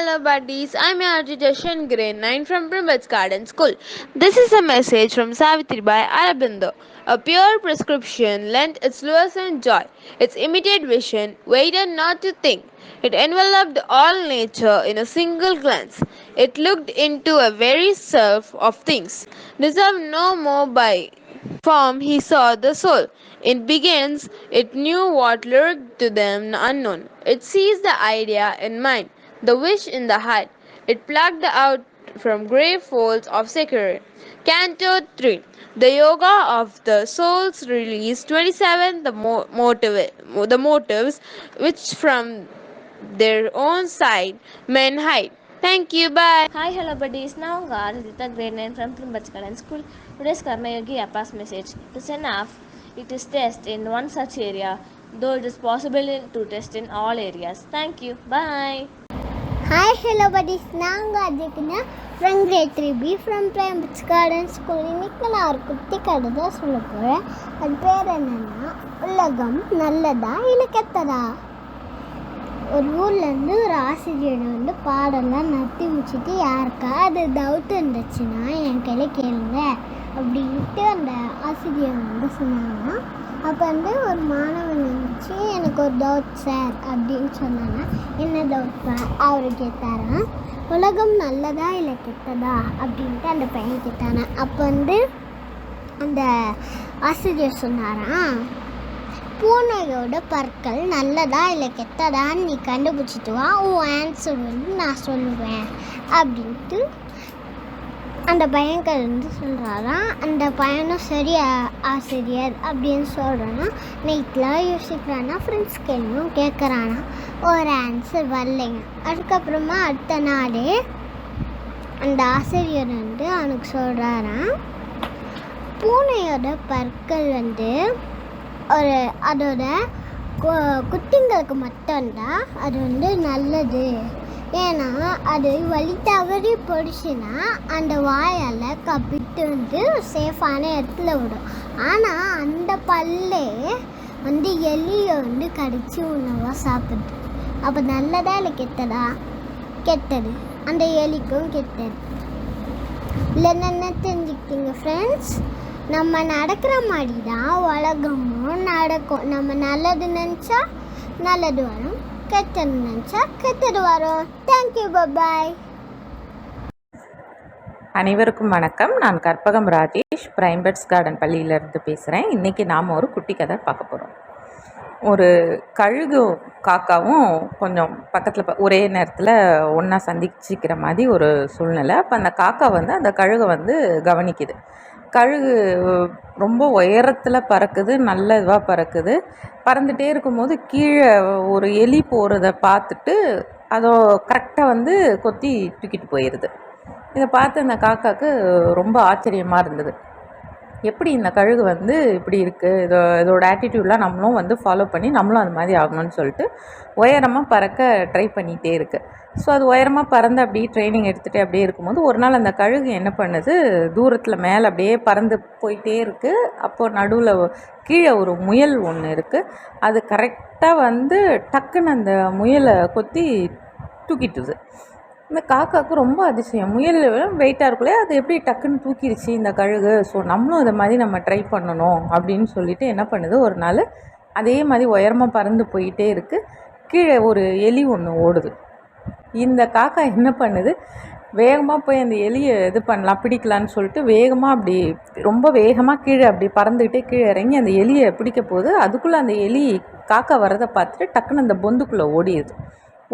hello buddies. I'm your Jashan Grade 9 from Primrose Garden School. This is a message from Savitri by Arabindo. A pure prescription lent its lures and joy. Its immediate vision waited not to think. It enveloped all nature in a single glance. It looked into a very self of things, deserved no more by form he saw the soul. It begins, it knew what lurked to them unknown. It seized the idea in mind, the wish in the heart. It plucked out from grey folds of secret. Canto 3. The Yoga of the Soul's Release 27. The motives which from their own side men hide. Thank you. Bye. Hi, hello buddies. Now God is the grade 9 from Primbachkaran School. Today's Karma Yogi Appa's message. To send off, it is test in one such area, though it is possible to test in all areas. Thank you. Bye. Hi, hello buddies. நாங்கள் அதுக்குன்னா from grade 3B from primary garden school. இன்றைக்கி நான் ஒரு குட்டி கதை தான் சொல்ல போகிறேன். அது பேர் என்னென்னா, உலகம் நல்லதா இல்லை கெட்டதா? ஒரு ஊர்லேருந்து ஒரு ஆசிரியர் பாடெல்லாம் நடத்தி முடிச்சுட்டு யாருக்கா அது டவுட் இருந்துச்சுன்னா என் கையில கேளுங்க அப்படின்ட்டு அந்த ஆசிரியர் சொன்னாங்கன்னா, அப்போ ஒரு மாணவன் வந்துச்சு, எனக்கு ஒரு டவுட் சார் அப்படின்னு சொன்னாங்கன்னா, என்ன டவுட் அவர் கேட்டாரான், உலகம் நல்லதா இல்லை கெட்டதா அப்படின்ட்டு அந்த பையன் கேட்டானா. அப்போ அந்த ஆசிரியர் சொன்னாரான், பூனையோட பற்கள் நல்லதா இல்லை கெட்டதான்னு நீ கண்டுபிடிச்சிட்டு வா, உன் ஆன்சர் நான் சொல்லுவேன் அப்படின்ட்டு அந்த பையன் சொல்கிறாராம். அந்த பையனும் சரி ஆசிரியர் அப்படின்னு சொல்கிறான்னா, நைட்லாம் யோசிக்கிறானா, ஃப்ரெண்ட்ஸ் கேள்வியும் கேட்குறானா, ஒரு ஆன்சர் வரலைங்க. அதுக்கப்புறமா அடுத்த நாளே அந்த ஆசிரியர் அவனுக்கு சொல்கிறாராம், பூனையோட பற்கள் அதோட குட்டிங்களுக்கு மட்டும்தான் அது நல்லது. ஏன்னா அது வழி தவறி போடுச்சுன்னா அந்த வாயால் கப்பிட்டு சேஃபான இடத்துல விடும். ஆனால் அந்த பல்லே எலியை கடிச்சு உணவாக சாப்பிடுது. அப்போ நல்லதா இல்லை கெட்டதா? கெட்டது. அந்த எலிக்கும் கெட்டது. இல்லைன்னு என்ன தெரிஞ்சுக்கிட்டீங்க ஃப்ரெண்ட்ஸ்? நம்ம நடக்கிற மாதிரி தான் உலகமும் நடக்கும். நம்ம நல்லது நினச்சா நல்லது வரும், கெட்டது நினச்சா கெட்டது வரும். தேங்க்யூ, பாய். அனைவருக்கும் வணக்கம். நான் கற்பகம் ராஜேஷ், பிரைம்பர்ட்ஸ் கார்டன் பள்ளியிலேருந்து பேசுகிறேன். இன்றைக்கி நாம் ஒரு குட்டி கதை பார்க்க போகிறோம். ஒரு கழுகு காக்காவும் கொஞ்சம் பக்கத்தில் ஒரே நேரத்தில் ஒன்றா சந்திச்சிக்கிற மாதிரி ஒரு சூழ்நிலை. அப்போ அந்த காக்கா அந்த கழுகை கவனிக்குது. கழுகு ரொம்ப உயரத்தில் பறக்குது, நல்ல இதுவாக பறக்குது. பறந்துகிட்டே இருக்கும்போது கீழே ஒரு எலி போகிறத பார்த்துட்டு அதோ கரெக்டாக கொத்தி தூக்கிட்டு போயிடுது. இதை பார்த்து அந்த காக்காவுக்கு ரொம்ப ஆச்சரியமாக இருந்தது. எப்படி இந்த கழுகு இப்படி இருக்குது, இதோட ஆட்டிடியூட்லாம் நம்மளும் ஃபாலோ பண்ணி நம்மளும் அது மாதிரி ஆகணும்னு சொல்லிட்டு உயரமாக பறக்க ட்ரை பண்ணிகிட்டே இருக்குது. ஸோ அது உயரமாக பறந்து அப்படியே ட்ரைனிங் எடுத்துகிட்டே அப்படியே இருக்கும்போது ஒரு நாள் அந்த கழுகு என்ன பண்ணுது, தூரத்தில் மேலே அப்படியே பறந்து போயிட்டே இருக்குது. அப்போது நடுவில் கீழே ஒரு முயல் ஒன்று இருக்குது. அது கரெக்டாக டக்குன்னு அந்த முயலை கொத்தி தூக்கிட்டுது. இந்த காக்காவுக்கு ரொம்ப அதிசயம், முயல் வெயிட்டாக இருக்குள்ளே அது எப்படி டக்குன்னு தூக்கிடுச்சு இந்த கழுகு. ஸோ நம்மளும் அதை மாதிரி நம்ம ட்ரை பண்ணணும் அப்படின்னு சொல்லிட்டு என்ன பண்ணுது, ஒரு நாள் அதே மாதிரி உயரமாக பறந்து போயிட்டே இருக்குது. கீழே ஒரு எலி ஒன்று ஓடுது. இந்த காக்கா என்ன பண்ணுது, வேகமாக போய் அந்த எலியை இது பண்ணலாம் பிடிக்கலான்னு சொல்லிட்டு வேகமாக அப்படி ரொம்ப வேகமாக கீழே அப்படி பறந்துக்கிட்டே கீழே இறங்கி அந்த எலியை பிடிக்க போகுது. அதுக்குள்ளே அந்த எலி காக்கா வரதை பார்த்துட்டு டக்குன்னு அந்த பொந்துக்குள்ளே ஓடிடுது.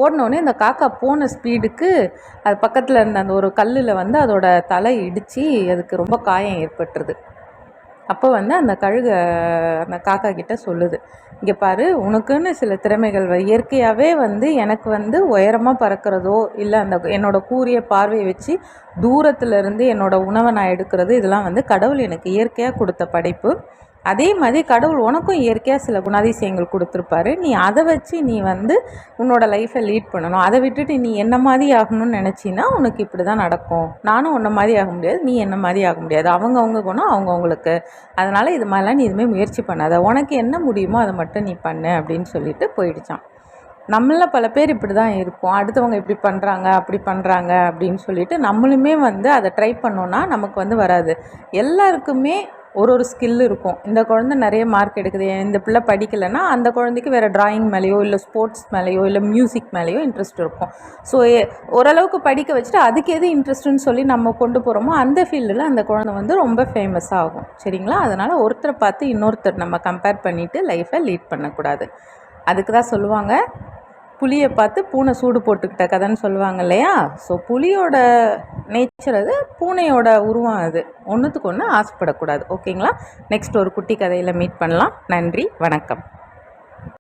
ஓடினோடனே அந்த காக்கா போன ஸ்பீடுக்கு அது பக்கத்தில் இருந்த அந்த ஒரு கல்லில் அதோட தலை இடித்து அதுக்கு ரொம்ப காயம் ஏற்பட்டுருது. அப்போ அந்த கழுகை அந்த காக்கா கிட்ட சொல்லுது, இங்கே பாரு, உனக்குன்னு சில திறமைகள் இயற்கையாகவே எனக்கு உயரமாக பறக்கிறதோ இல்லை அந்த என்னோடய கூரிய பார்வையை வச்சு தூரத்துலேருந்து என்னோடய உணவை நான் எடுக்கிறது, இதெல்லாம் கடவுள் எனக்கு இயற்கையாக கொடுத்த படைப்பு. அதே மாதிரி கடவுள் உனக்கும் இயற்கையாக சில குணாதிசயங்கள் கொடுத்துருப்பாரு. நீ அதை வச்சு நீ உன்னோட லைஃப்பை லீட் பண்ணணும். அதை விட்டுட்டு நீ என்ன மாதிரி ஆகணும்னு நினச்சின்னா உனக்கு இப்படி தான் நடக்கும். நானும் உன்ன மாதிரி ஆக முடியாது, நீ என்ன மாதிரி ஆக முடியாது. அவங்கவுங்க குணம் அவங்கவுங்களுக்கு. அதனால் இது மாதிரிலாம் நீ இதுமாதிரி முயற்சி பண்ணாத, உனக்கு என்ன முடியுமோ அதை மட்டும் நீ பண்ணு அப்படின்னு சொல்லிட்டு போயிடுச்சான். நம்மள பல பேர் இப்படி தான் இருப்போம். அடுத்தவங்க இப்படி பண்ணுறாங்க அப்படி பண்ணுறாங்க அப்படின்னு சொல்லிட்டு நம்மளுமே வந்து அதை ட்ரை பண்ணோன்னா நமக்கு வந்து வராது. எல்லாருக்குமே ஒரு ஸ்கில் இருக்கும். இந்த குழந்தை நிறைய மார்க் எடுக்குது, இந்த பிள்ளை படிக்கலைன்னா அந்த குழந்தைக்கு வேறு ட்ராயிங் மேலேயோ இல்லை ஸ்போர்ட்ஸ் மேலேயோ இல்லை மியூசிக் மேலேயோ இன்ட்ரெஸ்ட் இருக்கும். ஸோ ஓரளவுக்கு படிக்க வச்சுட்டு அதுக்கு எது இன்ட்ரெஸ்ட்டுன்னு சொல்லி நம்ம கொண்டு போகிறோமோ அந்த ஃபீல்டில் அந்த குழந்தை வந்து ரொம்ப ஃபேமஸ் ஆகும். சரிங்களா? அதனால் ஒருத்தரை பார்த்து இன்னொருத்தர் நம்ம கம்பேர் பண்ணிவிட்டு லைஃப்பை லீட் பண்ணக்கூடாது. அதுக்கு தான் சொல்லுவாங்க, புலியை பார்த்து பூனை சூடு போட்டுக்கிட்ட கதைன்னு சொல்லுவாங்க இல்லையா? ஸோ புலியோட நேச்சர் அது, பூனையோட உருவம் அது. ஒன்றுத்துக்கு ஒன்று ஆசைப்படக்கூடாது. ஓகேங்களா? நெக்ஸ்ட் ஒரு குட்டி கதையில் மீட் பண்ணலாம். நன்றி, வணக்கம்.